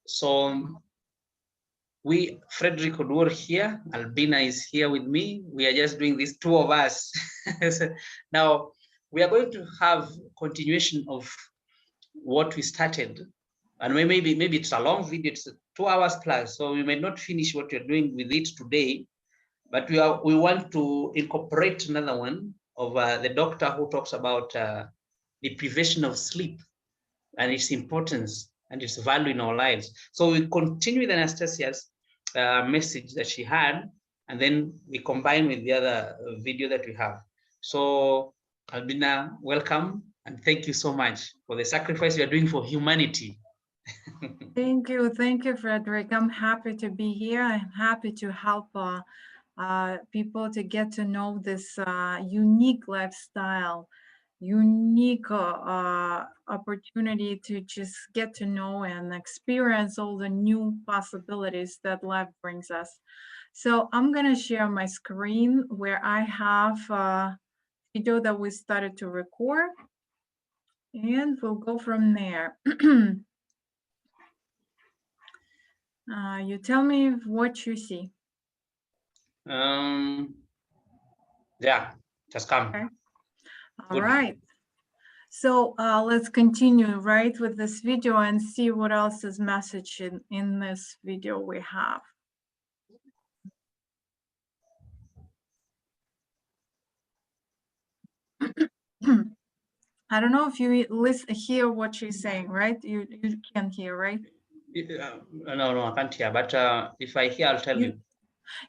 So Frederick Oduor here, Albina is here with me. We are just doing this, two of us. Now, we are going to have continuation of what we started. And maybe it's a long video, it's 2 hours plus, so we may not finish what we're doing with it today, but we want to incorporate another one of the doctor who talks about deprivation of sleep and its importance and its value in our lives. So we continue with Anastasia's message that she had, and then we combine with the other video that we have. So Albina, welcome, and thank you so much for the sacrifice you are doing for humanity. Thank you, Frederick. I'm happy to be here. I'm happy to help people to get to know this unique lifestyle, unique opportunity to just get to know and experience all the new possibilities that life brings us. So I'm going to share my screen where I have a video that we started to record, and we'll go from there. You tell me what you see. Yeah, just come. Okay. All right. So let's continue right with this video and see what else is message in this video we have. I don't know if you hear what she's saying, right? You can hear, right? No, I can't hear, but if I hear, I'll tell you.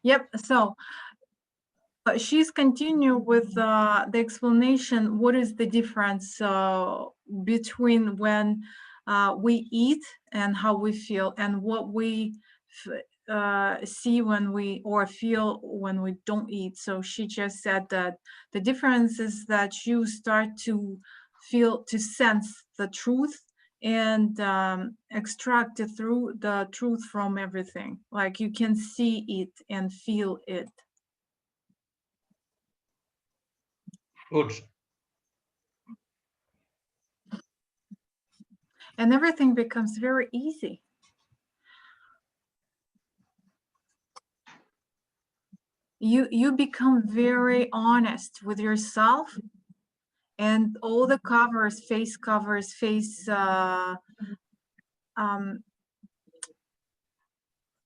Yep, so she's continue with the explanation, what is the difference between when we eat and how we feel, and what we see when we, or feel when we don't eat. So she just said that the difference is that you start to feel, to sense the truth and extract it through the truth from everything. Like you can see it and feel it. Good. And everything becomes very easy. You become very honest with yourself, and all the covers, face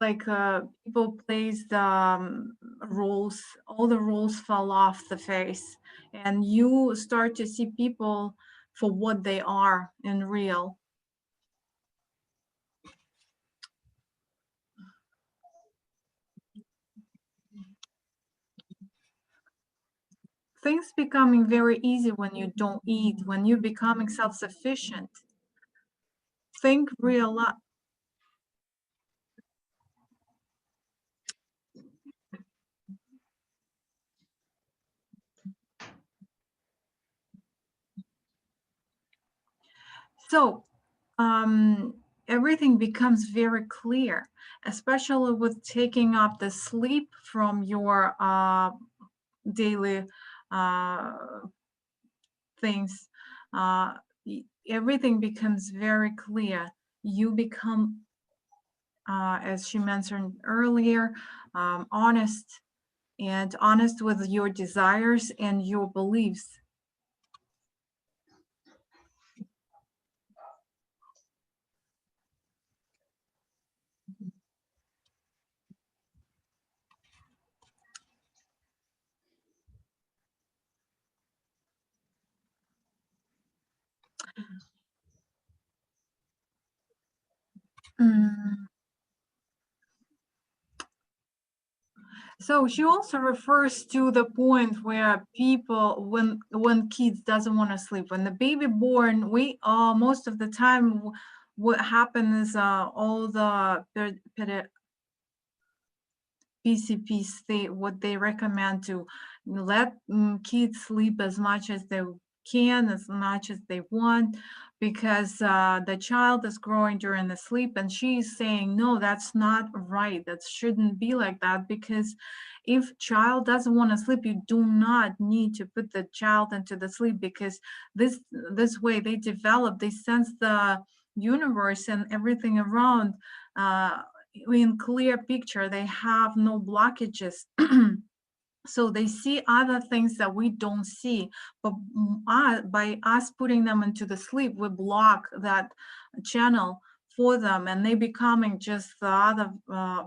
like people plays the roles, all the roles fall off the face, and you start to see people for what they are in real. Things becoming very easy when you don't eat, when you're becoming self-sufficient. Think real life. So everything becomes very clear, especially with taking up the sleep from your daily things. Everything becomes very clear. You become, as she mentioned earlier, honest with your desires and your beliefs. So she also refers to the point where people, when kids doesn't want to sleep, when the baby born, we most of the time what happens is all the PCPs, what they recommend to let kids sleep as much as they can, as much as they want, because the child is growing during the sleep, and she's saying, no, that's not right. That shouldn't be like that, because if child doesn't want to sleep, you do not need to put the child into the sleep, because this way they develop, they sense the universe and everything around in clear picture. They have no blockages. So they see other things that we don't see, but by us putting them into the sleep, we block that channel for them, and they becoming just the other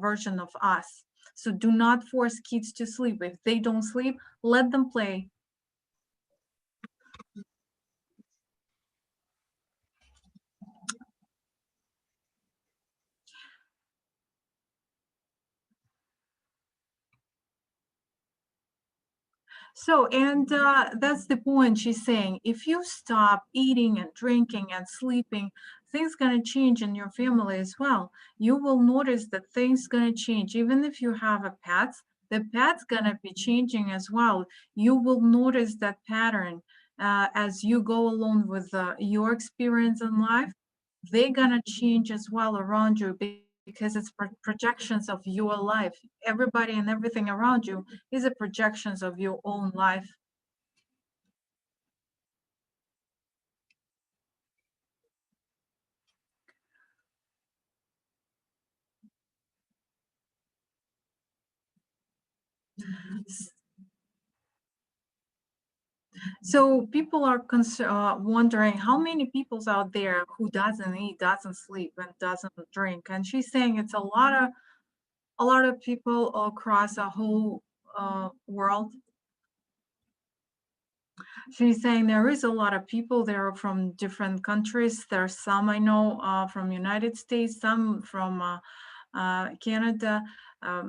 version of us. So do not force kids to sleep. If they don't sleep, let them play. So, and that's the point she's saying. If you stop eating and drinking and sleeping, things gonna change in your family as well. You will notice that things gonna change. Even if you have a pet, the pet's gonna be changing as well. You will notice that pattern as you go along with your experience in life. They're gonna change as well around you because it's projections of your life. Everybody and everything around you is a projections of your own life. So people are wondering how many people's out there who doesn't eat, doesn't sleep, and doesn't drink. And she's saying it's a lot of people across the whole world. She's saying there is a lot of people there from different countries. There's some I know from United States, some from Canada,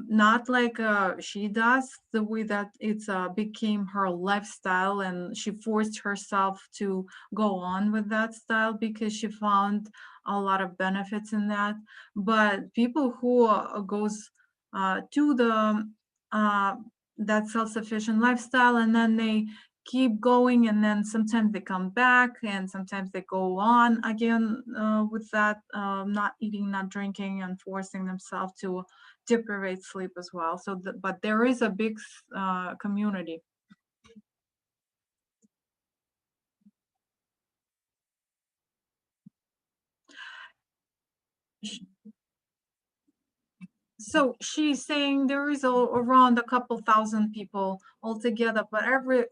not like she does, the way that it's became her lifestyle, and she forced herself to go on with that style because she found a lot of benefits in that. But people who goes to the uh, that self-sufficient lifestyle, and then they keep going, and then sometimes they come back and sometimes they go on again with that not eating, not drinking, and forcing themselves to deprivate sleep as well. So but there is a big community. So she's saying there is around a couple thousand people altogether, but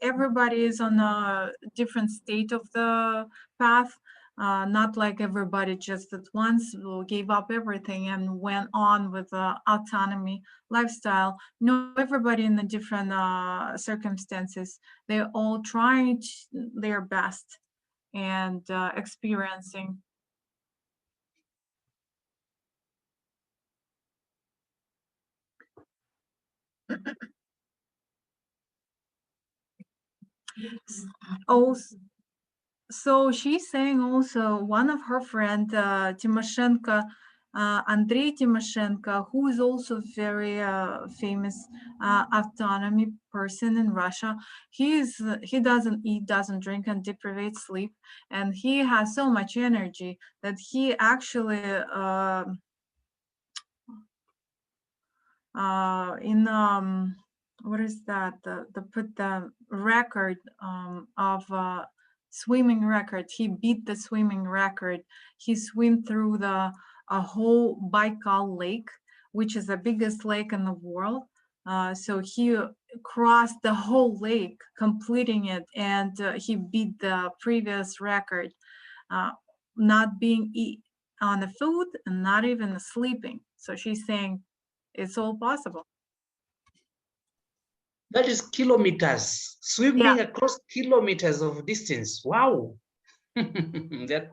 everybody is on a different state of the path. Not like everybody just at once gave up everything and went on with the autonomy lifestyle. No, everybody in the different circumstances, they're all trying their best and experiencing. Also, so she's saying also one of her friend, Timoshenko, Andrei Timoshenko, who is also very famous autonomy person in Russia. He doesn't eat, doesn't drink, and deprivate sleep, and he has so much energy that he actually in what is that, the put the record of swimming record. He beat the swimming record. He swam through the a whole Baikal lake, which is the biggest lake in the world. So he crossed the whole lake, completing it, and he beat the previous record, uh, not being on the food and not even sleeping. So she's saying it's all possible. That is kilometers, Yeah, swimming across kilometers of distance. Wow. That,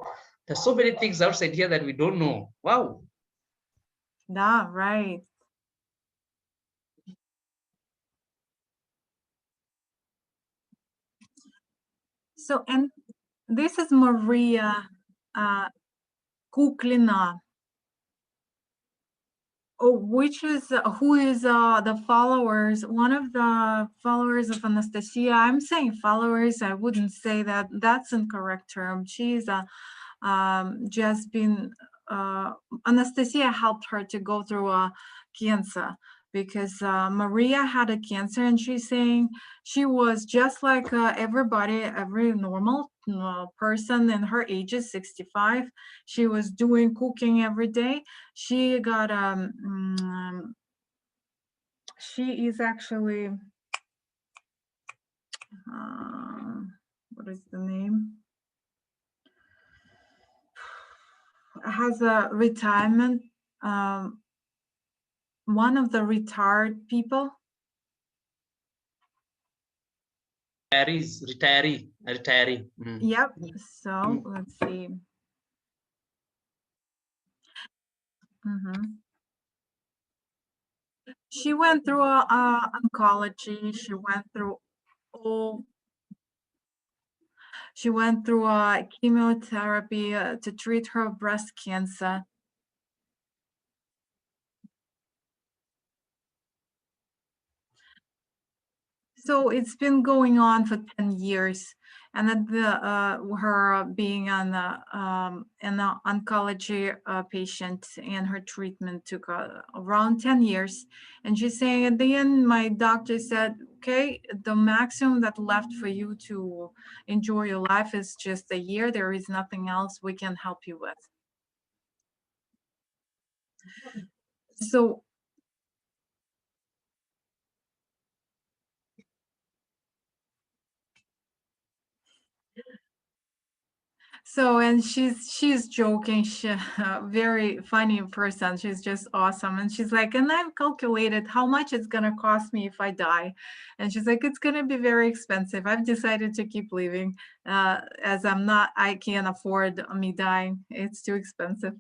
there's so many things outside here that we don't know. Wow. yeah, right. So, and this is Maria uh, Kuklina, which is who is the followers, one of the followers of Anastacia. I'm saying followers. I wouldn't say that. That's incorrect term. She's just been Anastacia helped her to go through cancer. because Maria had a cancer, and she's saying she was just like everybody, every normal person in her ages, 65. She was doing cooking every day. She got she is actually what is the name? Has a retirement. One of the retired people. Retiree. Yep. So let's see. She went through oncology. All. She went through chemotherapy to treat her breast cancer. So it's been going on for 10 years, and then her being on an oncology patient, and her treatment took around 10 years. And she's saying at the end, my doctor said, okay, the maximum that left for you to enjoy your life is just a year. There is nothing else we can help you with. And she's joking. She very funny person. She's just awesome. And she's like, and I've calculated how much it's gonna cost me if I die. And she's like, it's gonna be very expensive. I've decided to keep living, as I can't afford me dying. It's too expensive.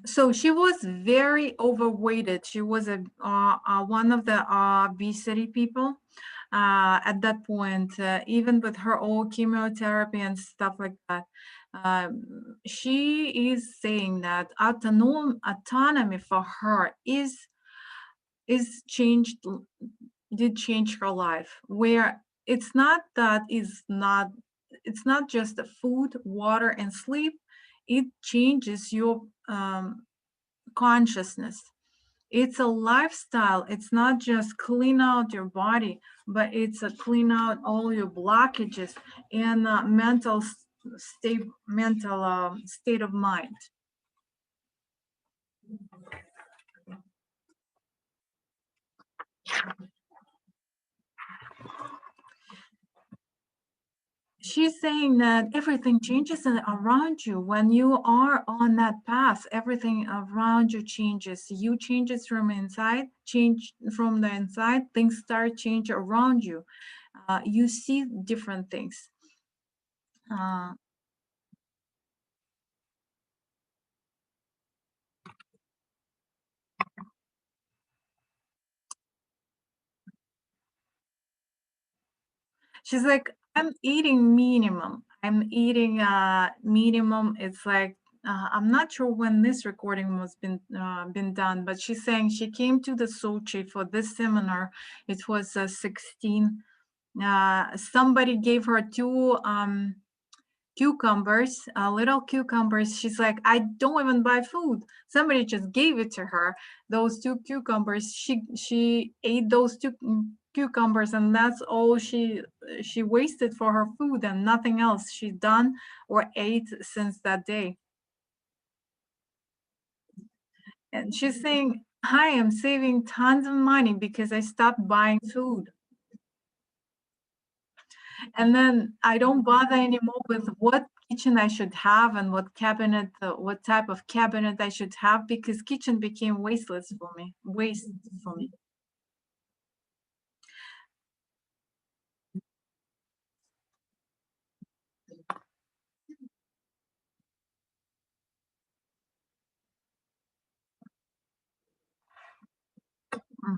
So she was very overweighted. She was one of the obesity people at that point, even with her old chemotherapy and stuff like that. She is saying that autonomy for her is changed, did change her life. Where it's not that is not it's not just the food, water, and sleep. It changes your consciousness. It's a lifestyle. It's not just clean out your body, but it's a clean out all your blockages and mental state of mind. She's saying that everything changes around you when you are on that path. Everything around you changes. You changes from inside, change from the inside. Things start change around you. You see different things. Uh, she's like, I'm eating minimum. I'm eating minimum. It's like I'm not sure when this recording was been done, but she's saying she came to the Sochi for this seminar. It was 16. Somebody gave her two cucumbers, little cucumbers. She's like, I don't even buy food. Somebody just gave it to her. Those two cucumbers. She ate those two cucumbers, and that's all she wasted for her food, and nothing else she done or ate since that day. And she's saying, I am saving tons of money because I stopped buying food. And then I don't bother anymore with what kitchen I should have and what cabinet, what type of cabinet I should have, because kitchen became wasteless for me, waste for me. Mm.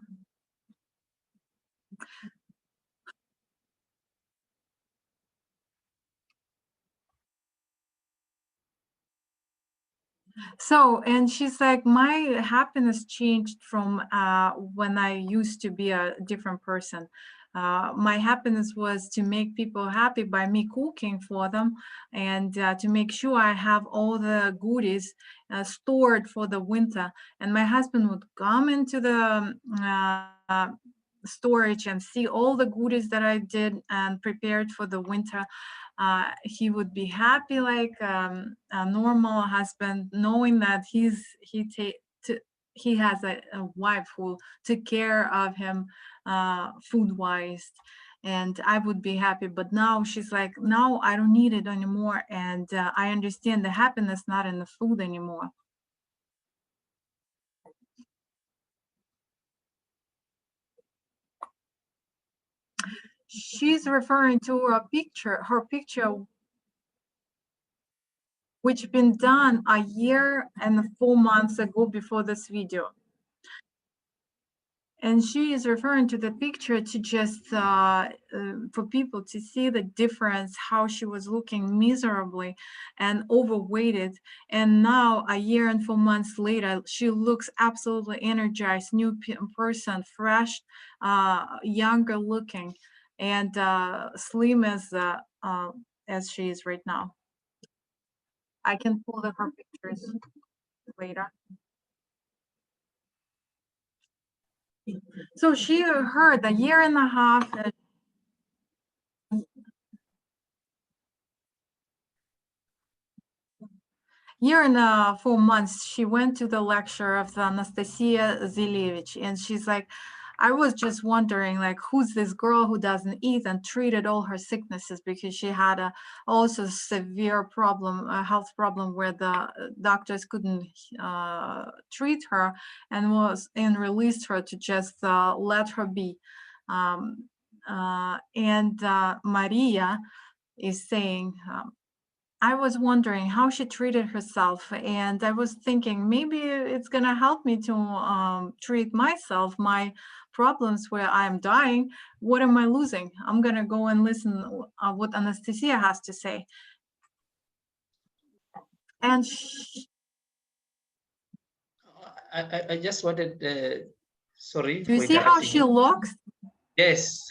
So, and she's like, my happiness changed from when I used to be a different person. My happiness was to make people happy by me cooking for them, and to make sure I have all the goodies stored for the winter. And my husband would come into the storage and see all the goodies that I did and prepared for the winter. He would be happy like a normal husband, knowing that he has a wife who took care of him food wise, and I would be happy. But now she's like, no, I don't need it anymore, and I understand the happiness not in the food anymore. She's referring to her picture, which been done a year and 4 months ago before this video. And she is referring to the picture to just for people to see the difference, how she was looking miserably and overweighted. And now, a year and 4 months later, she looks absolutely energized, new person, fresh, younger looking, and slim as she is right now. I can pull her pictures later. So she heard a year and a half. Year and 4 months, she went to the lecture of the Anastacia Zilevich, and she's like, I was just wondering, like, who's this girl who doesn't eat, and treated all her sicknesses, because she had a also severe problem, a health problem, where the doctors couldn't treat her, and released her to just let her be. And Maria is saying, I was wondering how she treated herself, and I was thinking maybe it's gonna help me to treat myself, my problems where I'm dying. What am I losing? I'm gonna go and listen what Anastacia has to say. And I just wanted, sorry do you for see how interrupting she you. looks? Yes.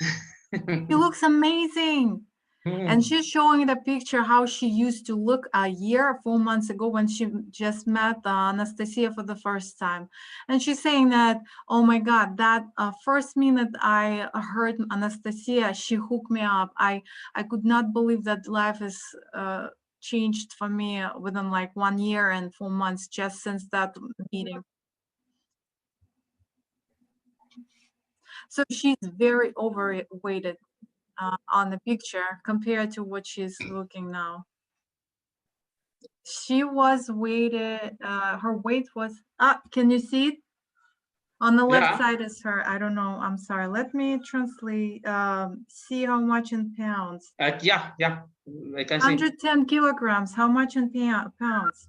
She looks amazing. And she's showing the picture how she used to look a year, 4 months ago, when she just met Anastacia for the first time. And she's saying that, oh my God, that first minute I heard Anastacia, she hooked me up. I could not believe that life is changed for me within like 1 year and 4 months just since that meeting. So she's very overweighted on the picture compared to what she's looking now. She was weighted, her weight was, can you see it? On the left Yeah. side is her, I don't know, I'm sorry. Let me translate, see how much in pounds. Yeah. I can see. 110 kilograms, how much in pounds?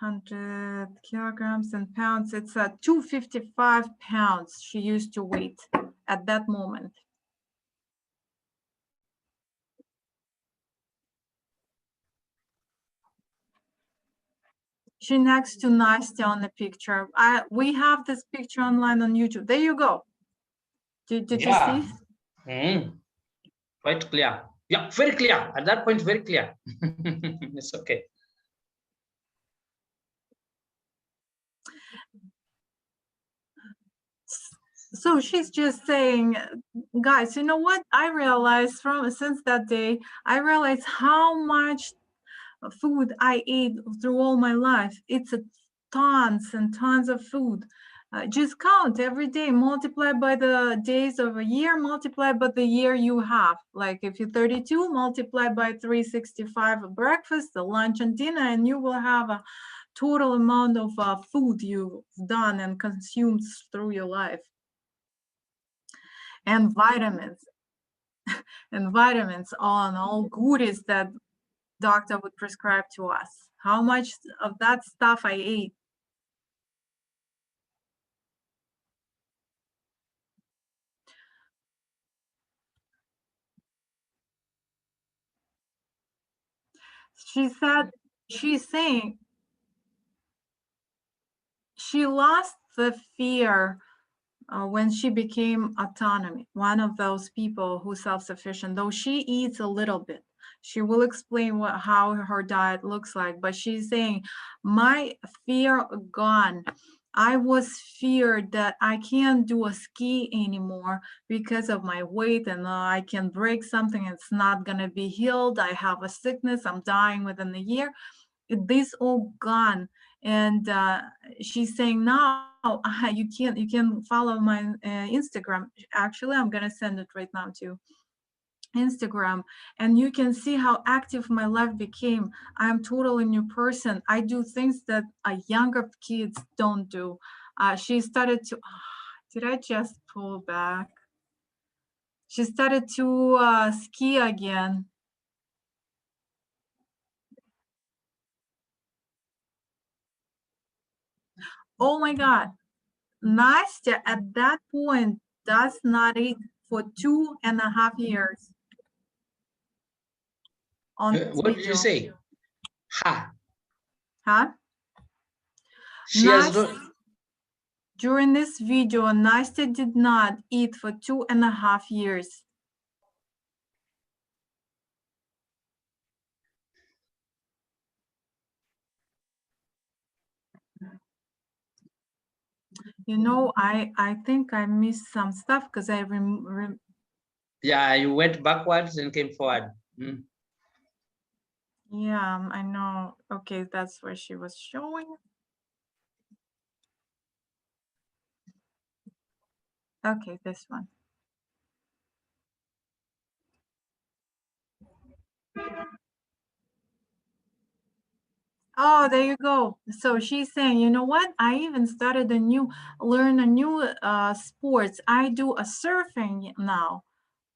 100 kilograms in pounds. It's 255 pounds she used to weight at that moment. She next to Nastya on the picture. We have this picture online on YouTube. There you go. Did you Yeah. see? Quite clear. Yeah, very clear. At that point, very clear. It's okay. So she's just saying, guys, you know what? I realized since that day, I realized how much food I ate through all my life. It's tons and tons of food. Just count every day, multiply by the days of a year, multiply by the year you have. Like if you're 32, multiply by 365 a breakfast, a lunch and dinner, and you will have a total amount of food you've done and consumed through your life. And vitamins on all goodies that doctor would prescribe to us. How much of that stuff I ate. She said she's saying she lost the fear when she became autonomy, one of those people who's self-sufficient, though she eats a little bit. She will explain how her diet looks like, but she's saying, my fear gone. I was feared that I can't do a ski anymore because of my weight, and I can break something, it's not gonna be healed. I have a sickness, I'm dying within a year. This all gone. And she's saying now, you can follow my Instagram. Actually, I'm gonna send it right now to Instagram, and you can see how active my life became. I'm totally new person. I do things that younger kids don't do. She started to did I just pull back? She started to ski again. Oh my God. Nastya at that point does not eat for 2.5 years on this What did you video. say? Ha. Huh? She has Nastya, not. during this video, Nastya did not eat for 2.5 years. You know, I think I missed some stuff because I Yeah, you went backwards and came forward. Mm. yeah, I know. Okay, that's where she was showing. Okay, this one. Oh, there you go. So she's saying, you know what? I even started learn a new sports. I do a surfing now.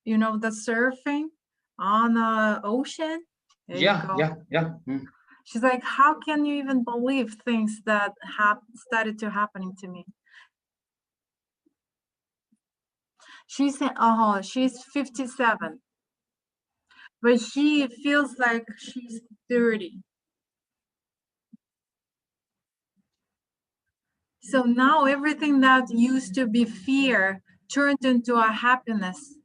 You know, the surfing on the ocean. There you Yeah, go. yeah, yeah. Mm. She's like, how can you even believe things that started to happening to me? She said, oh, she's 57, but she feels like she's 30. So now everything that used to be fear turned into a happiness.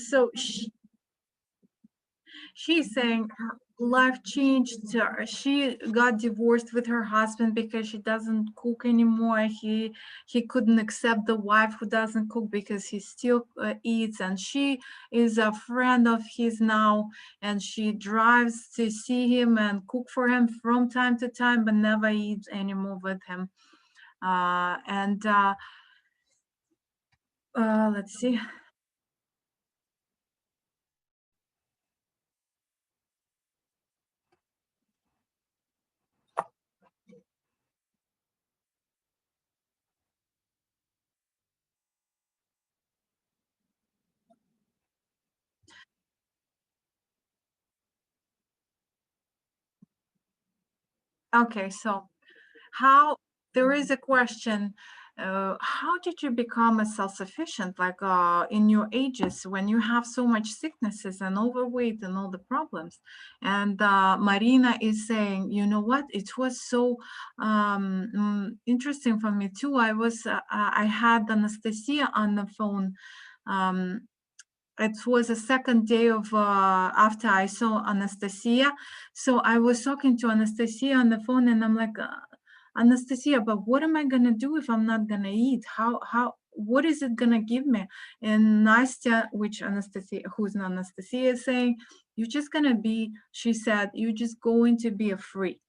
So she's saying her life changed her. She got divorced with her husband because she doesn't cook anymore. He couldn't accept the wife who doesn't cook because he still eats, and she is a friend of his now, and she drives to see him and cook for him from time to time, but never eats anymore with him. And let's see. Okay, so how there is a question, how did you become a self-sufficient, like in your ages when you have so much sicknesses and overweight and all the problems? And Marina is saying, you know what, it was so interesting for me too. I had Anastacia on the phone. um, it was the second day of after I saw Anastacia. So I was talking to Anastacia on the phone, and I'm like, Anastacia, but what am I gonna do if I'm not gonna eat? What is it gonna give me? And Nastya, which Anastacia, who's not Anastacia, is saying, you're just gonna be, she said, you're just going to be a free.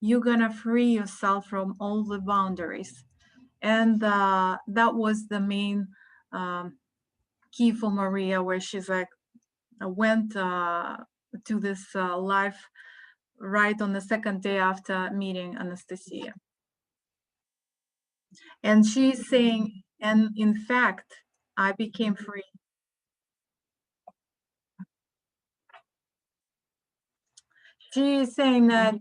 You're gonna free yourself from all the boundaries. And that was the main key for Maria, where she's like, went to this live right on the second day after meeting Anastacia. And she's saying, and in fact, I became free. She is saying that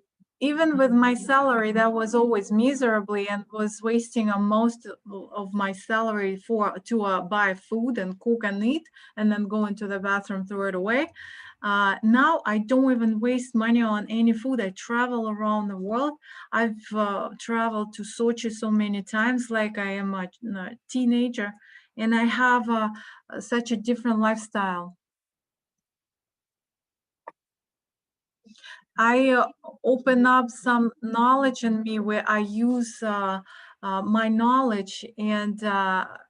even with my salary, that was always miserably and was wasting a most of my salary to buy food and cook and eat and then go into the bathroom, throw it away. Now I don't even waste money on any food. I travel around the world. I've traveled to Sochi so many times, like I am a teenager, and I have such a different lifestyle. I open up some knowledge in me where I use my knowledge and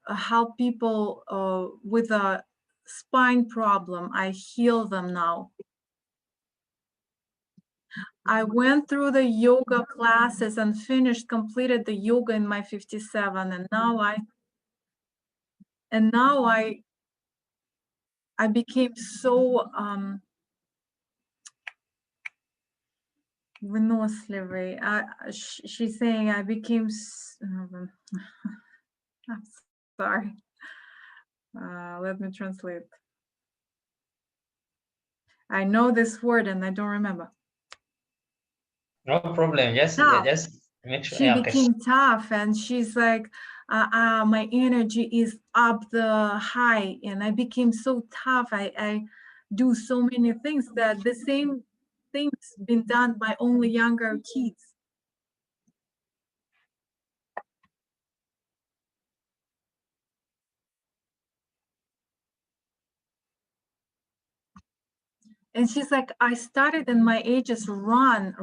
help people with a spine problem. I heal them now. I went through the yoga classes and completed the yoga in my 57, and now I became so выносливый. She's saying I became. I'm sorry. Let me translate. I know this word and I don't remember. No problem. Just make sure. She Yeah, okay. became tough, and she's like, my energy is up the high, and I became so tough. I do so many things that the same things been done by only younger kids. And she's like, I started in my ages run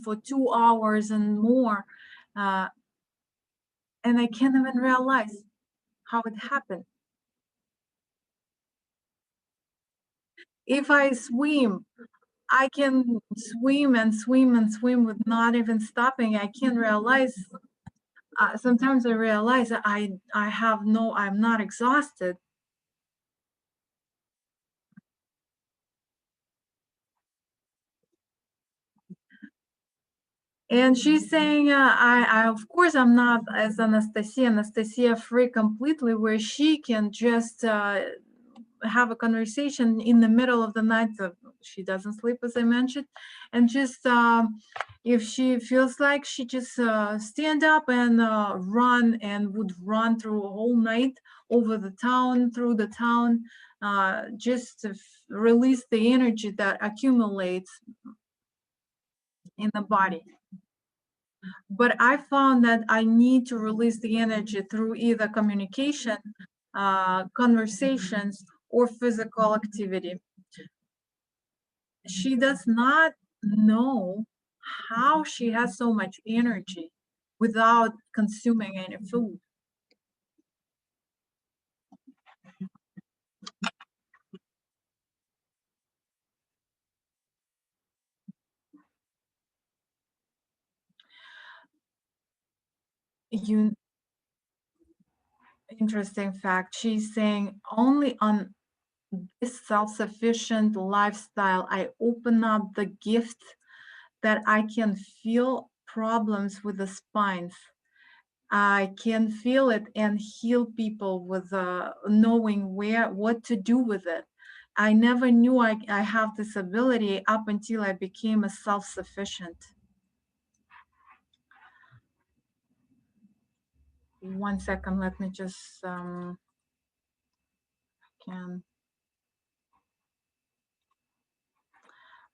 for 2 hours and more. And I can't even realize how it happened. If I swim, I can swim and swim and swim with not even stopping. I can't realize. Sometimes I realize that I'm not exhausted. And she's saying, I of course I'm not as Anastacia free completely, where she can just have a conversation in the middle of the night. She doesn't sleep, as I mentioned, and just if she feels like, she just stand up and run, and would run through a whole night over the town, through the town, just to release the energy that accumulates in the body. But I found that I need to release the energy through either communication, conversations, or physical activity. She does not know how she has so much energy without consuming any food. You Interesting fact. She's saying only on this self-sufficient lifestyle I open up the gift that I can feel problems with the spines. I can feel it and heal people with knowing what to do with it. I never knew I have this ability up until I became a self-sufficient. One second, let me just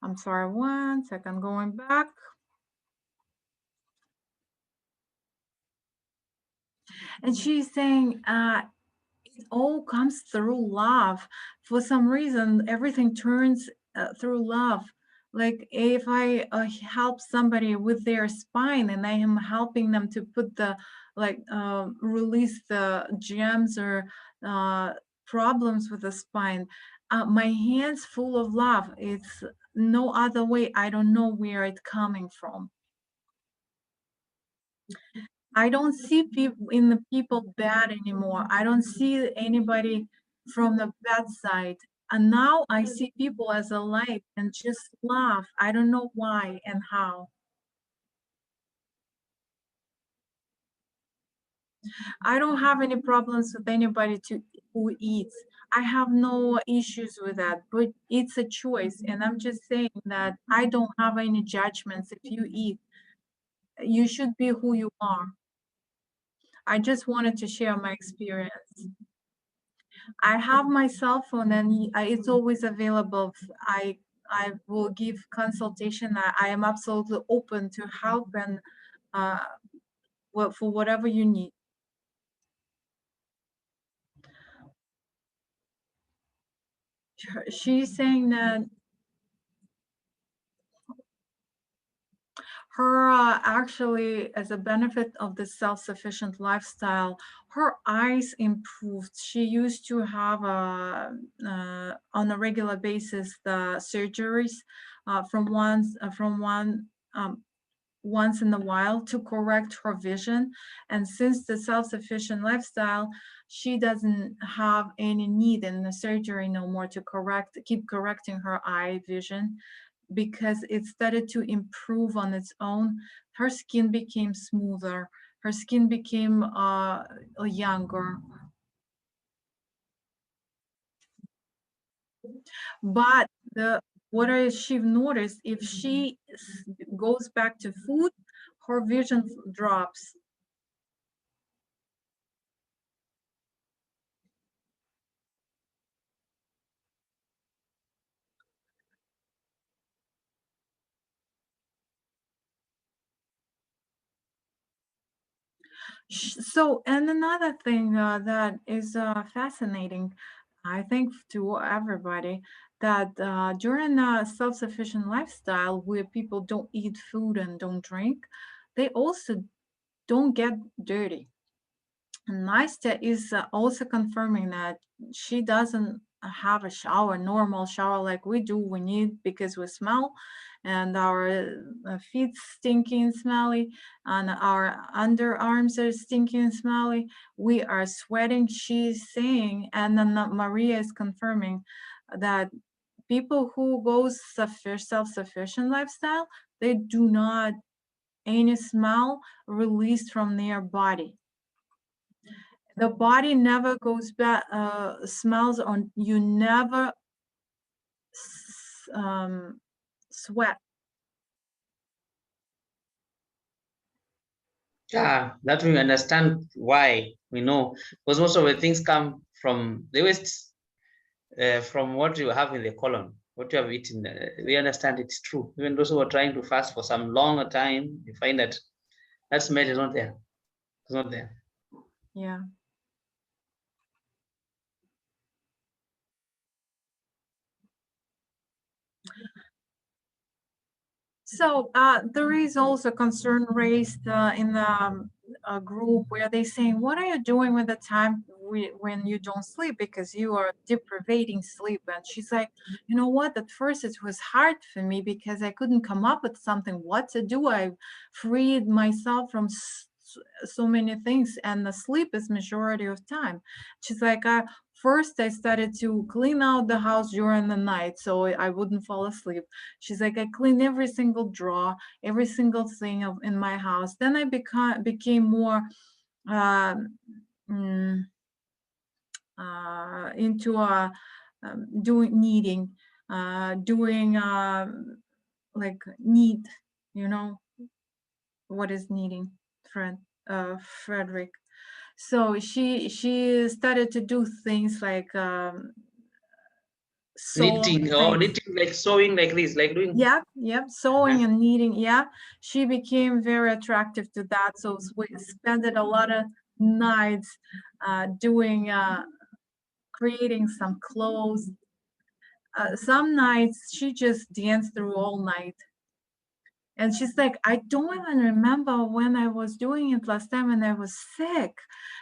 I'm sorry, one second, going back. And she's saying it all comes through love. For some reason, everything turns through love. Like if I help somebody with their spine, and I am helping them to put release the gems or problems with the spine, my hands full of love. It's no other way. I don't know where it's coming from. I don't see people bad anymore. I don't see anybody from the bad side. And now I see people as a light and just love. I don't know why and how. I don't have any problems with anybody who eats. I have no issues with that, but it's a choice. And I'm just saying that I don't have any judgments if you eat. You should be who you are. I just wanted to share my experience. I have my cell phone and it's always available. I will give consultation. I am absolutely open to help and uh, for whatever you need. She's saying that her actually, as a benefit of the self-sufficient lifestyle, her eyes improved. She used to have on a regular basis the surgeries from once in a while to correct her vision. And since the self-sufficient lifestyle, she doesn't have any need in the surgery no more to keep correcting her eye vision, because it started to improve on its own. Her skin became smoother. Her skin became younger. But she noticed, if she goes back to food, her vision drops. So, and another thing that is fascinating, I think, to everybody, that during a self-sufficient lifestyle where people don't eat food and don't drink, they also don't get dirty. And Nastya is also confirming that she doesn't have a shower, normal shower like we do. We need because we smell, and our feet stinking smelly, and our underarms are stinking smelly. We are sweating. She's saying, and then Maria is confirming that people who go self-sufficient lifestyle, they do not any smell released from their body. The body never goes back, smells on you, never sweat. Yeah, that we understand why we know, because most of the things come from the waste, from what you have in the colon, what you have eaten. We understand it's true. Even those who are trying to fast for some longer time, you find that that smell is not there. It's not there. Yeah. So there is also concern raised in the group where they saying, "What are you doing with the time when you don't sleep? Because you are deprivating sleep." And she's like, "You know what? At first it was hard for me because I couldn't come up with something what to do. I freed myself from so many things, and the sleep is majority of time." She's like, first I started to clean out the house during the night so I wouldn't fall asleep. She's like, I cleaned every single drawer, every single thing in my house. Then I became more um, mm, into doing kneading, doing like knead. You know what is kneading, friend, Frederick? So she started to do things like sew Knitting or things. knitting, like sewing, like this, like doing. Yep, sewing and kneading. Yeah, she became very attractive to that. So we spent a lot of nights doing, creating some clothes. Some nights she just danced through all night. And she's like, I don't even remember when I was doing it last time when I was sick.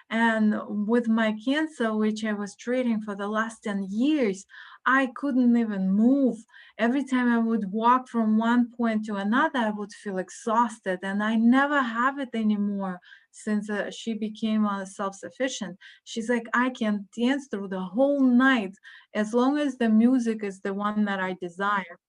And with my cancer, which I was treating for the last 10 years, I couldn't even move. Every time I would walk from one point to another, I would feel exhausted. And I never have it anymore since she became self-sufficient. She's like, I can dance through the whole night as long as the music is the one that I desire.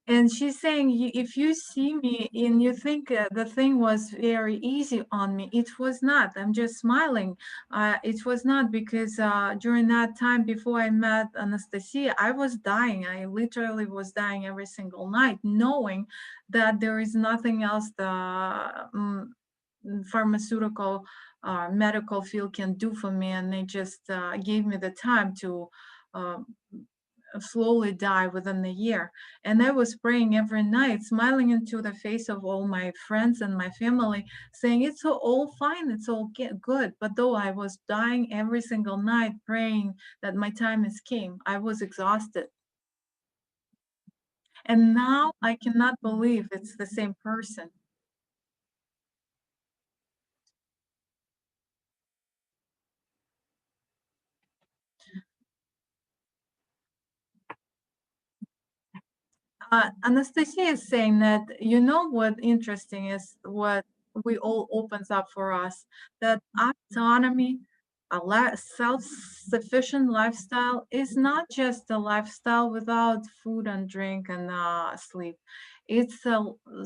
And she's saying, if you see me and you think the thing was very easy on me, it was not. I'm just smiling. It was not, because during that time before I met Anastacia, I was dying. I literally was dying every single night, knowing that there is nothing else the pharmaceutical medical field can do for me. And they just gave me the time to slowly die within a year. And I was praying every night, smiling into the face of all my friends and my family, saying it's all fine, it's all good. But though I was dying every single night, praying that my time is came, I was exhausted. And now I cannot believe it's the same person. Anastasia is saying that, you know what interesting is, what we all opens up for us, that autonomy, self-sufficient lifestyle is not just a lifestyle without food and drink and sleep. It's a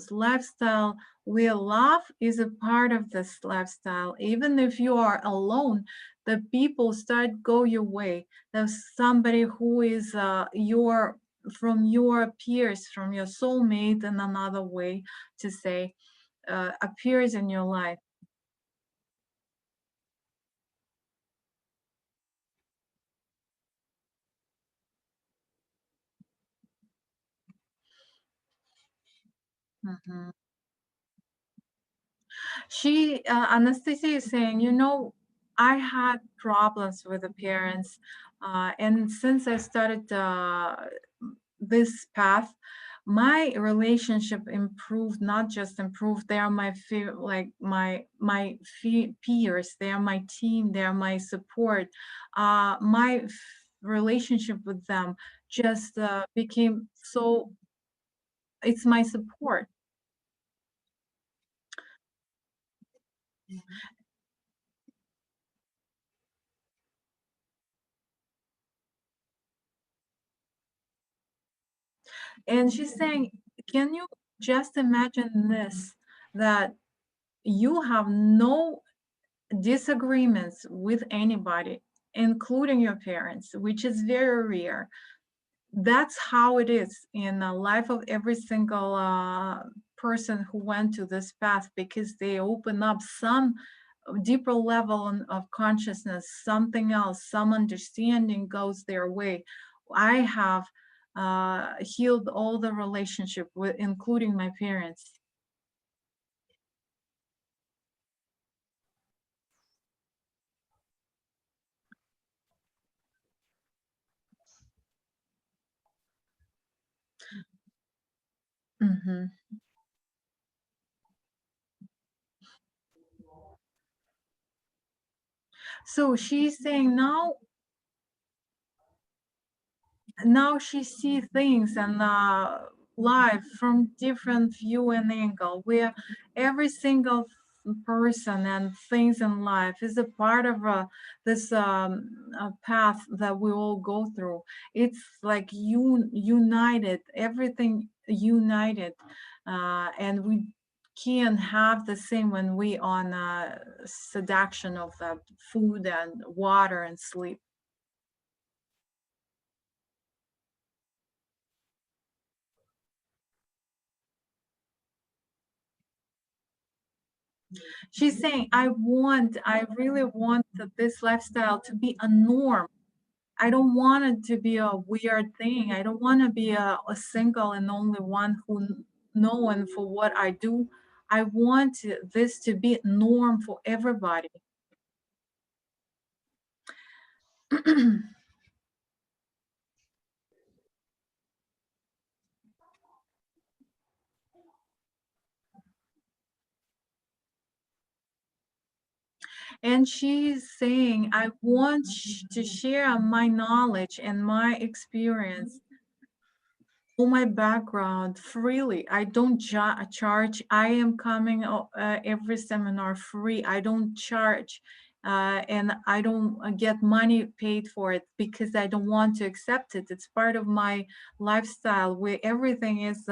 lifestyle where love is a part of this lifestyle. Even if you are alone, the people start go your way. There's somebody who is your from your peers, from your soulmate, in another way to say, appears in your life. Mhm. Anastasia is saying, you know, I had problems with the parents, and since I started this path, my relationship improved. Not just improved, they are my like my peers, they are my team, they are my support. My relationship with them just became so, it's my support. And she's saying, can you just imagine this, that you have no disagreements with anybody, including your parents, which is very rare. That's how it is in the life of every single person who went to this path, because they open up some deeper level of consciousness, something else, some understanding goes their way. I have healed all the relationship with, including my parents. Mhm. So she's saying now she see things and life from different view and angle, where every single person and things in life is a part of this path that we all go through. It's like united, everything united, and we can have the same when we on seduction of that food and water and sleep. She's saying, I really want this lifestyle to be a norm. I don't want it to be a weird thing. I don't want to be a single and only one who known for what I do. I want this to be norm for everybody. And she's saying, I want to share my knowledge and my experience, all my background freely. I don't charge. I am coming every seminar free. I don't charge. and I don't get money paid for it because I don't want to accept it. It's part of my lifestyle where everything is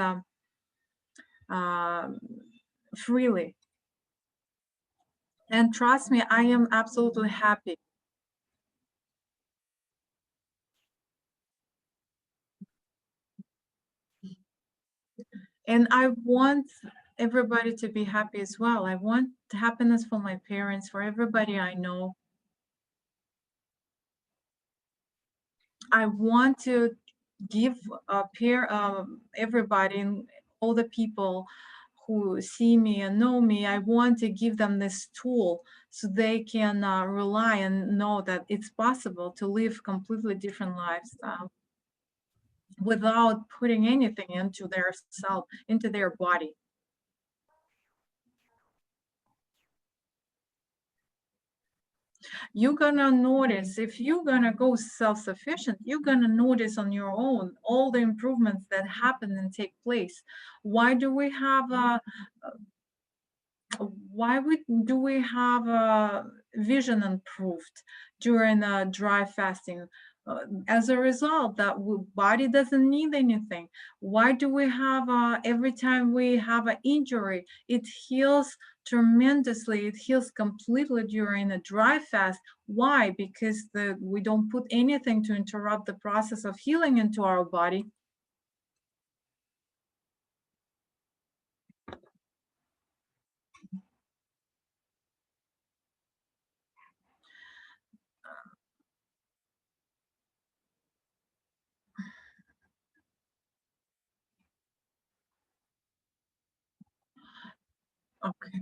um, freely. And trust me, I am absolutely happy. And I want everybody to be happy as well. I want happiness for my parents, for everybody I know. I want to give everybody and all the people who see me and know me, I want to give them this tool so they can rely and know that it's possible to live completely different lifestyle without putting anything into their self, into their body. You're gonna notice if you're gonna go self-sufficient, you're gonna notice on your own all the improvements that happen and take place. Why do we have a do we have a vision improved during dry fasting? As a result, that body doesn't need anything. Why do we have every time we have an injury, it heals tremendously. It heals completely during a dry fast. Why? Because we don't put anything to interrupt the process of healing into our body. Okay.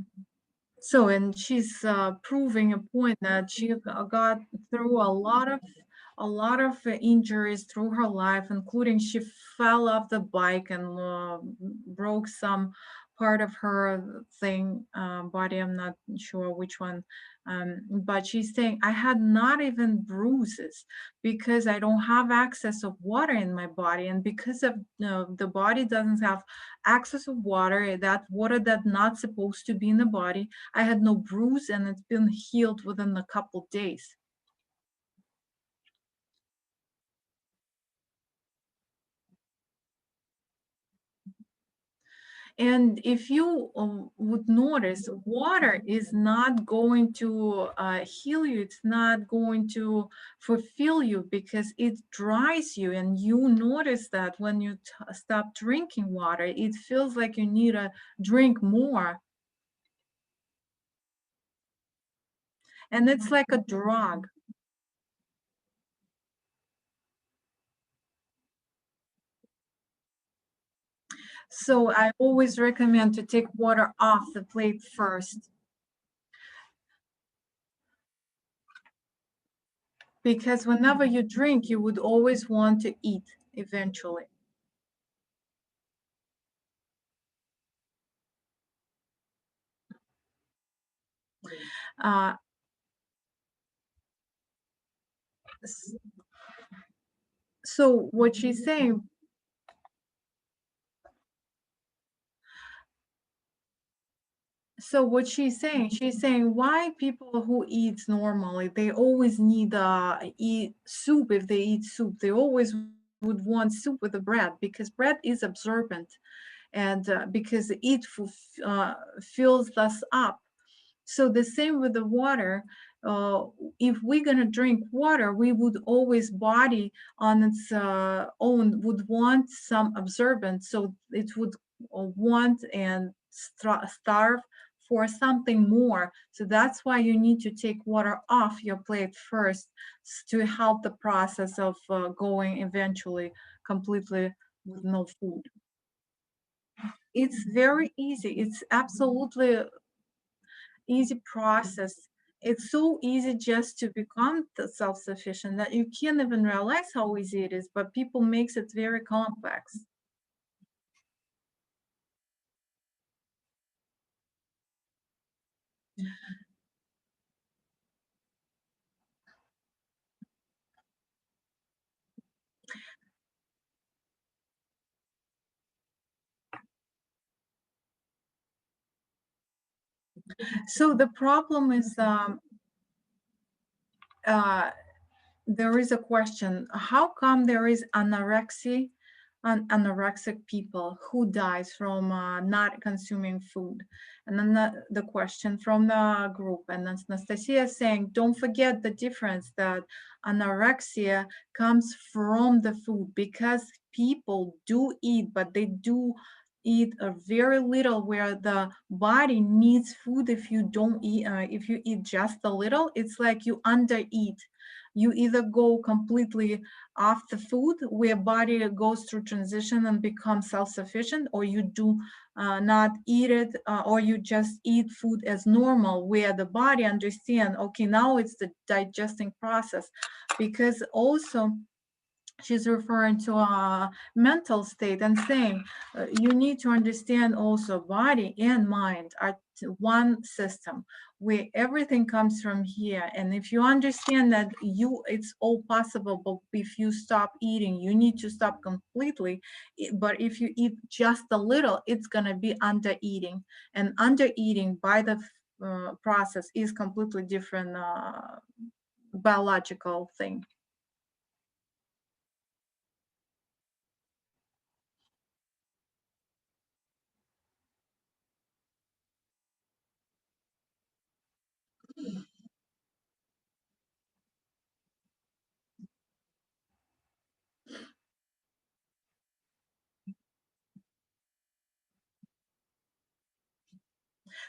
So, and she's proving a point that she got through a lot of injuries through her life, including she fell off the bike and broke some part of her body. I'm not sure which one, but she's saying I had not even bruises because I don't have access of water in my body, and because of the body doesn't have access of water, that water that's not supposed to be in the body. I had no bruise and it's been healed within a couple days. And if you would notice, water is not going to heal you, it's not going to fulfill you because it dries you. And you notice that when you stop drinking water, it feels like you need to drink more. And it's like a drug. So I always recommend to take water off the plate first, because whenever you drink, you would always want to eat eventually. Uh, s- so what she's saying, she's saying why people who eat normally, they always need eat soup. If they eat soup, they always would want soup with the bread because bread is absorbent, and because it fills us up. So the same with the water. Uh, if we're gonna drink water, we would always body on its own would want some absorbent, so it would want and starve for something more. So that's why you need to take water off your plate first to help the process of going eventually completely with no food. It's very easy. It's absolutely easy process. It's so easy just to become self-sufficient that you can't even realize how easy it is, but people makes it very complex. So the problem is uh, there is a question: how come there is anorexia, anorexic people who dies from not consuming food? And then the question from the group, and Anastasia is saying, don't forget the difference that anorexia comes from the food, because people do eat, but they do eat a very little, where the body needs food. If you don't eat, if you eat just a little, it's like you undereat. You either go completely off the food, where body goes through transition and becomes self-sufficient, or you do not eat it, or you just eat food as normal, where the body understand, okay, now it's the digesting process. Because also she's referring to a mental state and saying, you need to understand also body and mind are one system, where everything comes from here. And if you understand that it's all possible, but if you stop eating, you need to stop completely. But if you eat just a little, it's going to be under eating, and under eating by the process is completely different biological thing.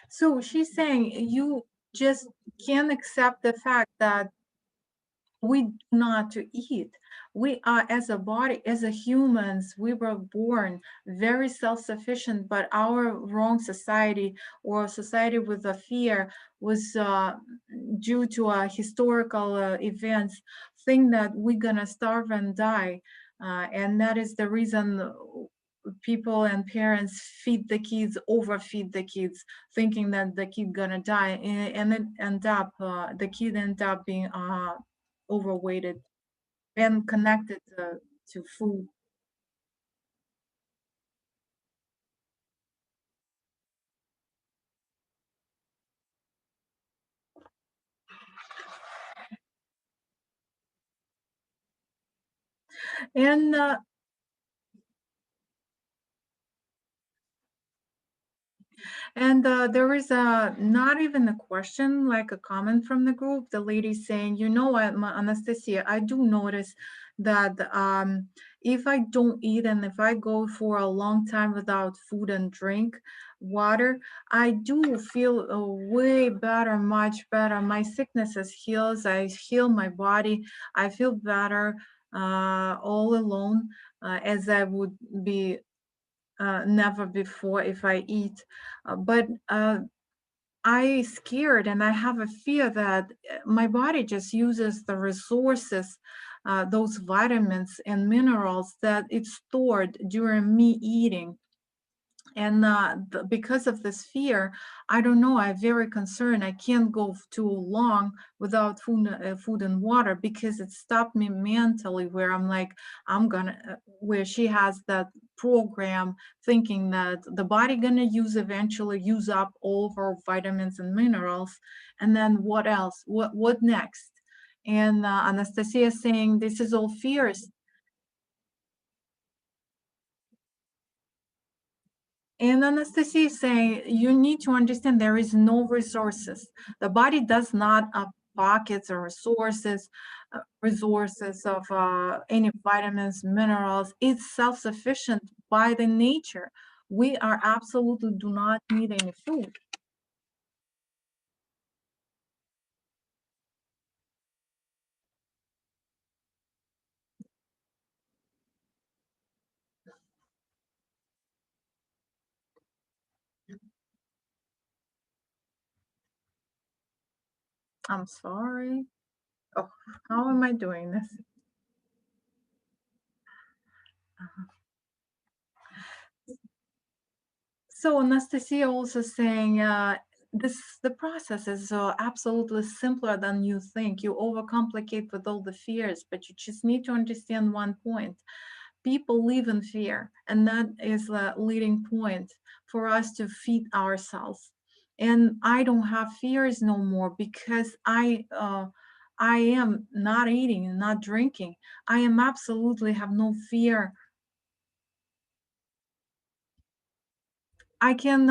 So she's saying you just can't accept the fact that we do not to eat. We are, as a body, as a humans, we were born very self-sufficient, but our wrong society, or society with a fear, was due to historical events, think that we're gonna starve and die. And that is the reason people and parents feed the kids, overfeed the kids, thinking that the kid gonna die, and it end up the kid end up being overweighted and connected to food. And there is not even a question, like a comment from the group. The lady saying, you know what, Anastasia, I do notice that if I don't eat, and if I go for a long time without food and drink water, I do feel way better, much better. My sicknesses heals. I heal my body. I feel better all alone, as I would be never before if I eat. But I scared, and I have a fear that my body just uses the resources, those vitamins and minerals that it's stored during me eating. And because of this fear, I don't know, I'm very concerned. I can't go too long without food and water, because it stopped me mentally, where I'm like, I'm gonna where she has that program, thinking that the body gonna eventually use up all of our vitamins and minerals, and then what else, what next? And Anastasia is saying this is all fears. And Anastasia is saying, you need to understand there is no resources. The body does not have pockets or resources of any vitamins, minerals. It's self-sufficient by the nature. We are absolutely do not need any food. I'm sorry. Oh, how am I doing this? So Anastasia also saying the process is absolutely simpler than you think. You overcomplicate with all the fears, but you just need to understand one point. People live in fear, and that is the leading point for us to feed ourselves. And I don't have fears no more, because I I am not eating and not drinking. I am absolutely have no fear. I can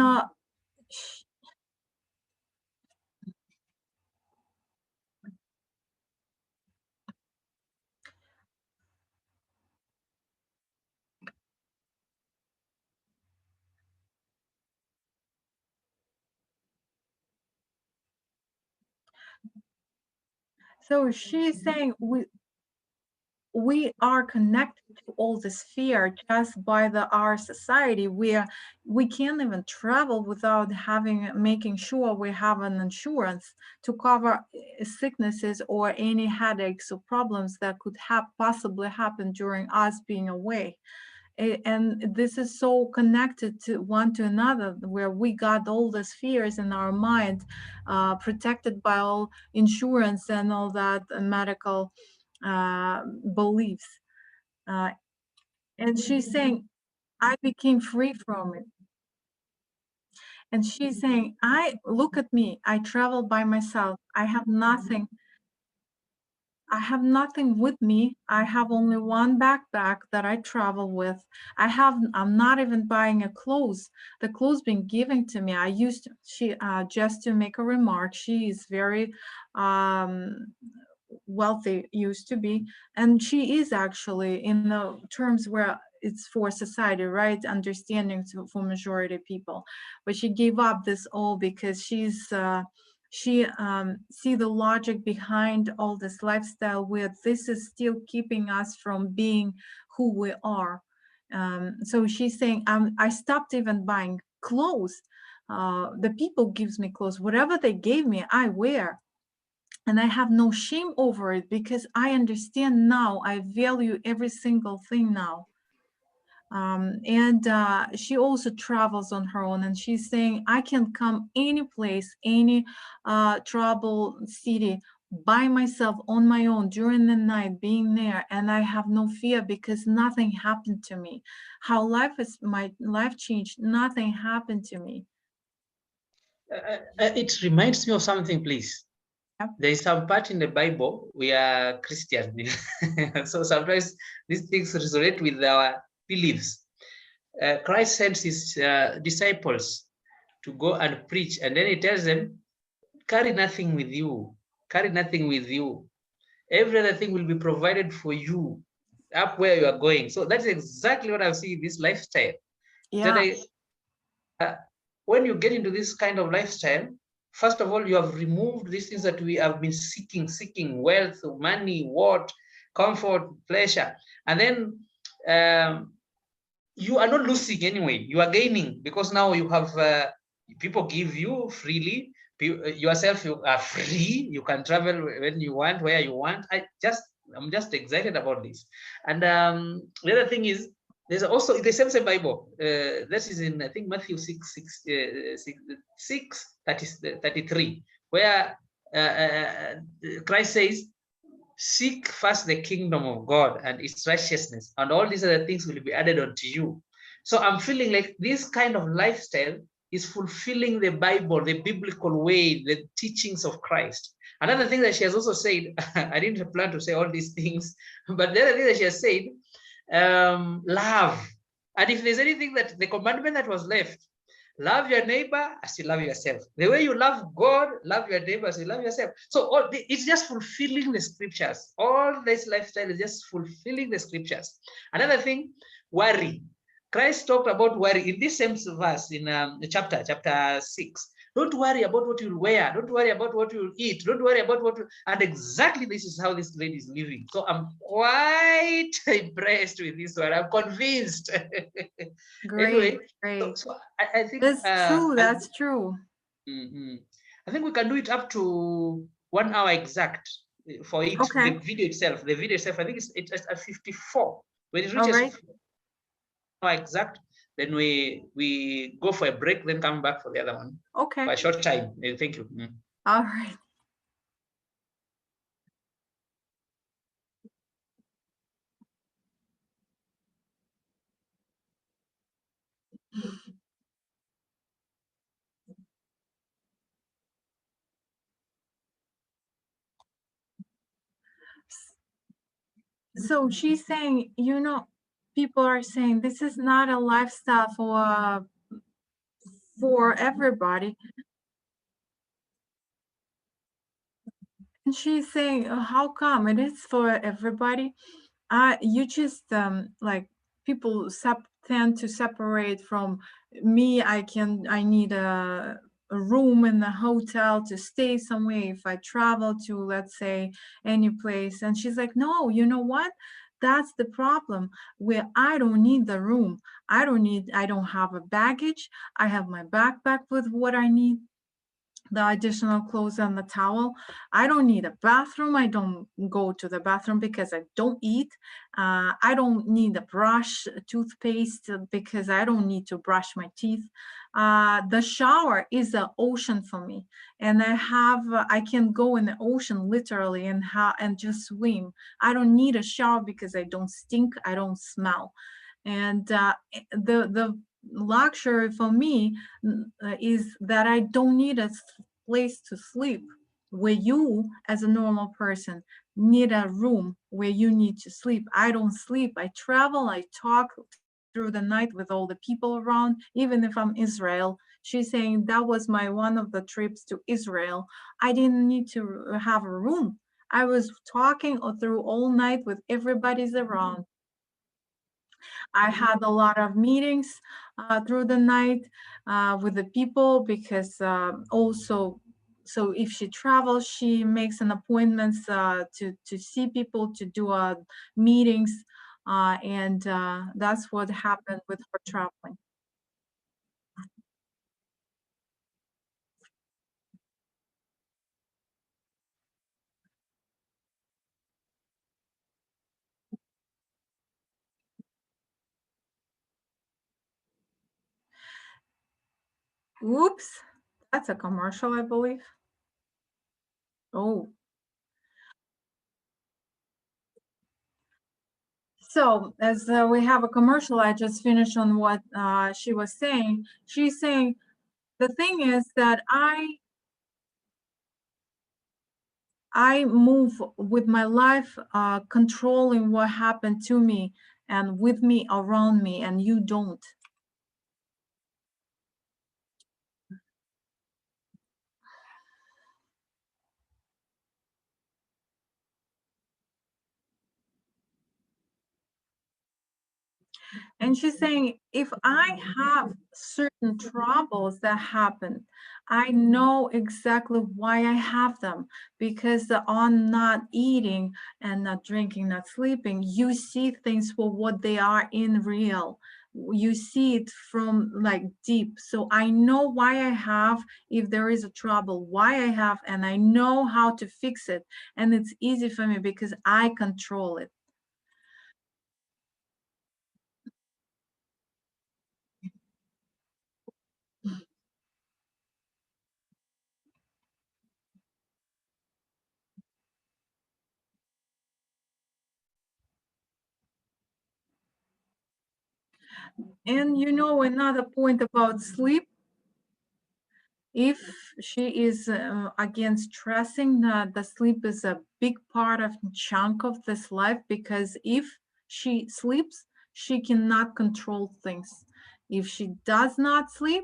so she's saying we are connected to all this fear just by our society where we can't even travel without having making sure we have an insurance to cover sicknesses or any headaches or problems that could have possibly happen during us being away. And this is so connected to one to another where we got all these fears in our mind, protected by all insurance and all that medical beliefs. uh, and she's saying I became free from it. And she's saying, I look at me, I travel by myself, I have nothing with me. I have only one backpack that I travel with. I'm not even buying a clothes. The clothes being given to me. I used to, she just to make a remark. She is very um, wealthy, used to be, and she is actually in the terms where it's for society, right? Understanding for majority people, but she gave up this all because she see the logic behind all this lifestyle where this is still keeping us from being who we are. So she's saying I stopped even buying clothes. The people gives me clothes, whatever they gave me I wear, and I have no shame over it because I understand now, I value every single thing now. And she also travels on her own, and she's saying I can come any place, any trouble city by myself on my own during the night being there, and I have no fear because nothing happened to me. How my life changed, nothing happened to me. It reminds me of something, please. Yep. There is some part in the Bible we are Christian, so sometimes these things resonate with our beliefs. Christ sends his disciples to go and preach, and then he tells them, carry nothing with you, carry nothing with you. Every other thing will be provided for you up where you are going. So that's exactly what I've seen in this lifestyle. That Yeah. when you get into this kind of lifestyle, first of all, you have removed these things that we have been seeking wealth, money, what, comfort, pleasure. And then you are not losing anyway. You are gaining because now you have people give you freely. Yourself, you are free. You can travel when you want, where you want. I'm just excited about this. And the other thing is, there's also the same Bible. That is in I think Matthew 6:33, where Christ says, seek first the kingdom of God and its righteousness, and all these other things will be added unto you. So I'm feeling like this kind of lifestyle is fulfilling the Bible, the biblical way, the teachings of Christ. Another thing that she has also said, I didn't plan to say all these things, but the other thing that she has said, love. And if there's anything that the commandment that was left, love your neighbor as you love yourself. The way you love God, love your neighbor as you love yourself. So it's just fulfilling the scriptures. All this lifestyle is just fulfilling the scriptures. Another thing, worry. Christ talked about worry in this same verse in chapter 6. Don't worry about what you'll wear. Don't worry about what you'll eat. Don't worry about what. And exactly this is how this lady is living. So I'm quite impressed with this one. I'm convinced. Great, Anyway, great. so I think That's true. That's true. I think we can do it up to 1 hour exact for it. Okay. The video itself, I think it's at 54. When it All reaches right. 1 hour exact, then we go for a break, then come back for the other one Okay. for a short time. Thank you. All right. So she's saying, people are saying this is not a lifestyle for everybody. And she's saying, how come it is for everybody? You just like people tend to separate from me. I need a room in the hotel to stay somewhere if I travel to, let's say, any place. And she's like, no, you know what? That's the problem, where I don't need the room. I don't have a baggage. I have my backpack with what I need, the additional clothes and the towel. I don't need a bathroom. I don't go to the bathroom because I don't eat. I don't need a brush, toothpaste, because I don't need to brush my teeth. The shower is an ocean for me, and I can go in the ocean literally and just swim. I don't need a shower because I don't stink. I don't smell. And the luxury for me is that I don't need a place to sleep, where you, as a normal person, need a room where you need to sleep. I don't sleep. I travel. I talk through the night with all the people around, even if I'm Israel. She's saying that was my one of the trips to Israel. I didn't need to have a room. I was talking through all night with everybody's around. I had a lot of meetings through the night with the people, because also, so if she travels, she makes an appointments to see people, to do meetings, and that's what happened with her traveling. Oops, that's a commercial, I believe. Oh, so as we have a commercial, I just finished on what she was saying. She's saying the thing is that I move with my life, controlling what happened to me and with me around me, and you don't. And she's saying, if I have certain troubles that happen, I know exactly why I have them, because on not eating and not drinking, not sleeping, you see things for what they are in real. You see it from like deep. So I know why I have, if there is a trouble, why I have, and I know how to fix it. And it's easy for me because I control it. And another point about sleep, if she is against stressing, the sleep is a big part of chunk of this life, because if she sleeps, she cannot control things. If she does not sleep,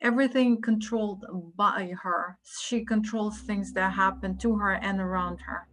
everything controlled by her. She controls things that happen to her and around her.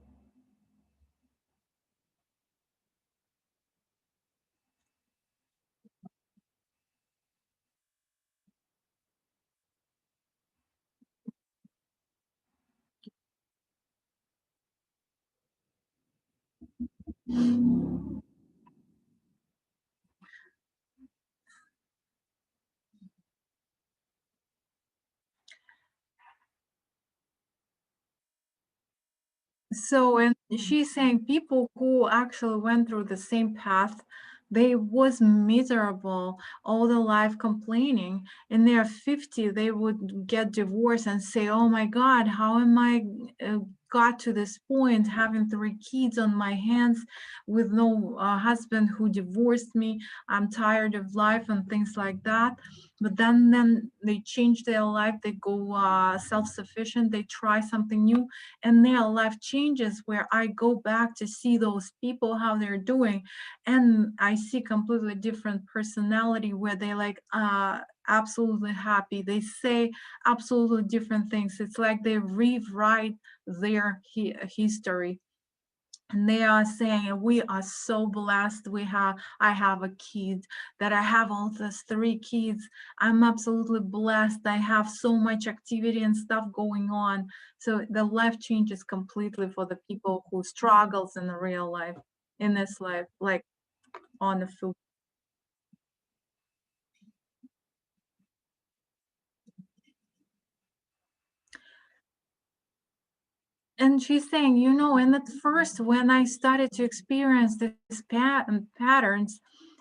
So, and she's saying people who actually went through the same path, they was miserable all their life, complaining. In their 50, they would get divorced and say, "Oh my God, how am I got to this point, having three kids on my hands with no husband who divorced me? I'm tired of life," and things like that. but then they change their life, they go self-sufficient, they try something new, and their life changes, where I go back to see those people how they're doing, and I see completely different personality, where they like absolutely happy, they say absolutely different things. It's like they rewrite their history, and they are saying we are so blessed, I have a kid, that I have all these three kids, I'm absolutely blessed, I have so much activity and stuff going on. So the life changes completely for the people who struggles in the real life, in this life, like on the food. And she's saying, and at first, when I started to experience these patterns,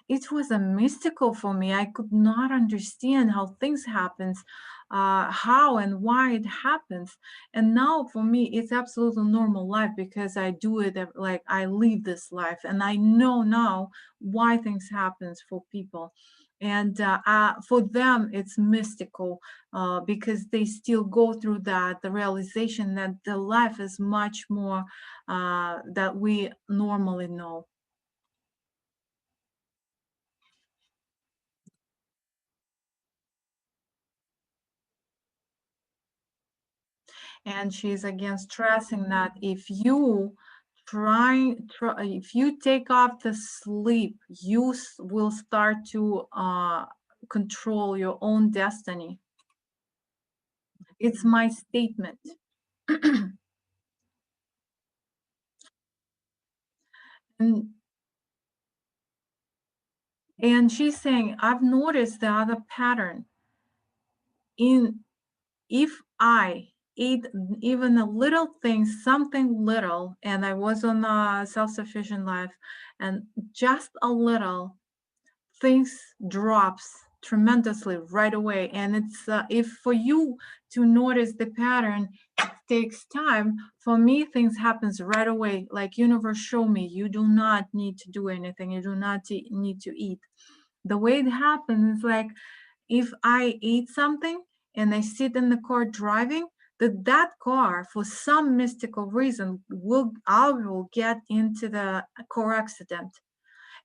it was a mystical for me. I could not understand how things happens, how and why it happens. And now for me, it's absolutely normal life, because I do it like I live this life, and I know now why things happens for people. And for them, it's mystical, because they still go through that, the realization that the life is much more that we normally know. And she's again stressing that if you take off the sleep, you will start to control your own destiny. It's my statement. and and she's saying, I've noticed the other pattern in, if I eat even a little thing, something little, and I was on a self-sufficient life, and just a little, things drops tremendously right away. And it's if for you to notice the pattern, it takes time. For me, things happens right away. Like universe show me, you do not need to do anything. You do not need to eat. The way it happens is like, if I eat something and I sit in the car driving, that car, for some mystical reason, I will get into the car accident.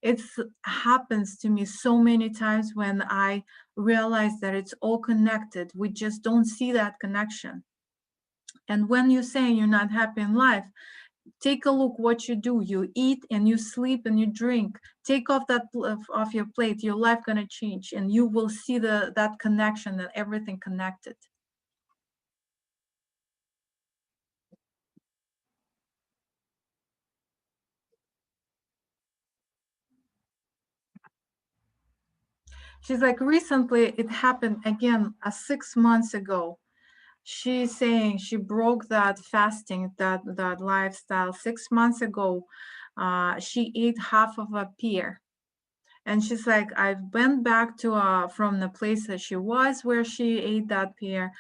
It happens to me so many times when I realize that it's all connected. We just don't see that connection. And when you're saying you're not happy in life, take a look what you do. You eat and you sleep and you drink. Take off that off your plate, your life gonna change, and you will see that connection, and everything connected. She's like, recently it happened again 6 months ago. She's saying she broke that fasting, that lifestyle 6 months ago. She ate half of a pear. And she's like, I went back to from the place that she was, where she ate that pear.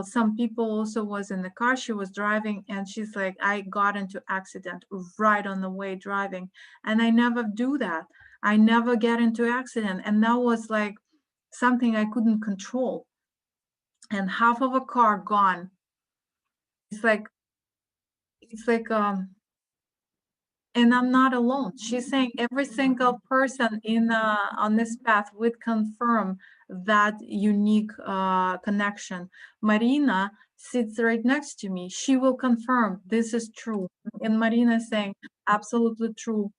Some people also was in the car. She was driving, and she's like, I got into accident right on the way driving, and I never do that. I never get into accident, and that was like something I couldn't control. And half of a car gone. It's like it's like and I'm not alone. She's saying every single person in on this path would confirm that unique connection. Marina sits right next to me. She will confirm this is true. And Marina is saying absolutely true.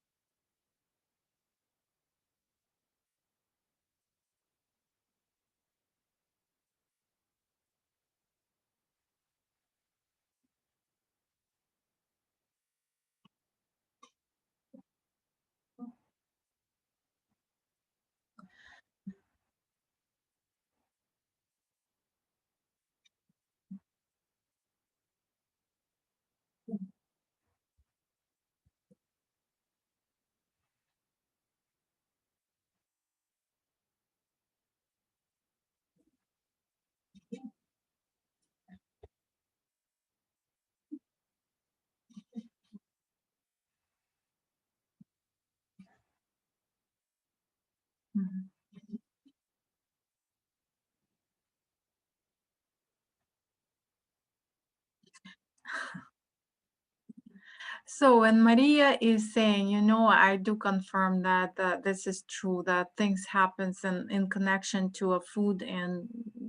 So, and Maria is saying, you know, I do confirm that this is true, that things happens in connection to a food and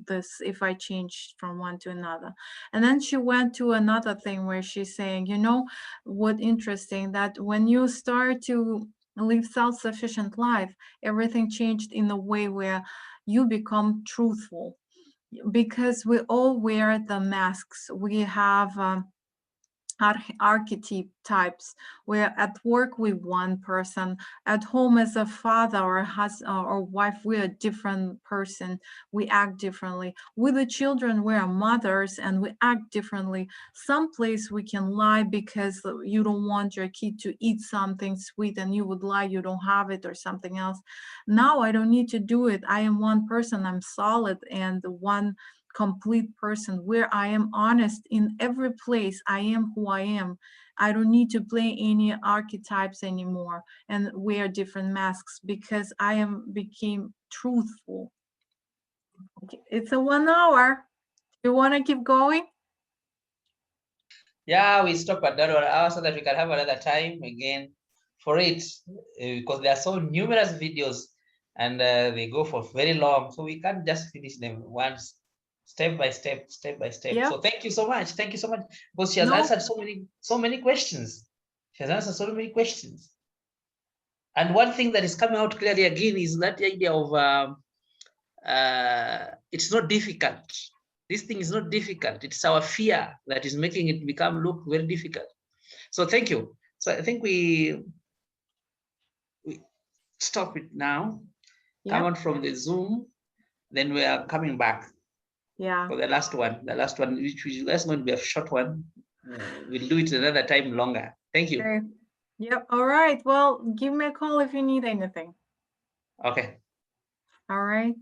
this, if I change from one to another. And then she went to another thing where she's saying, you know, what interesting, that when you start to live self-sufficient life, everything changed in a way where you become truthful, because we all wear the masks. We have archetypes, where at work we're one person, at home as a father or husband or wife we're a different person, we act differently. With the children we are mothers and we act differently. Someplace we can lie because you don't want your kid to eat something sweet and you would lie you don't have it or something else. Now I don't need to do it. I am one person, I'm solid and one complete person where I am honest in every place. I am who I am. I don't need to play any archetypes anymore and wear different masks because I am became truthful. It's a 1 hour. You want to keep going? Yeah, we stop at that 1 hour so that we can have another time again for it, because there are so numerous videos and they go for very long, so we can't just finish them once, step by step, step by step. Yeah. So thank you so much, because she has No. answered so many questions. She has answered so many questions, and one thing that is coming out clearly again is that idea of it's not difficult. This thing is not difficult. It's our fear that is making it become look very difficult. So thank you. So I think we stop it now. Come Yeah. out from the Zoom, then we are coming back Yeah. for the last one. The last one, that's going to be a short one. We'll do it another time longer. Thank you. Okay. Yep. All right. Well, give me a call if you need anything. Okay. All right.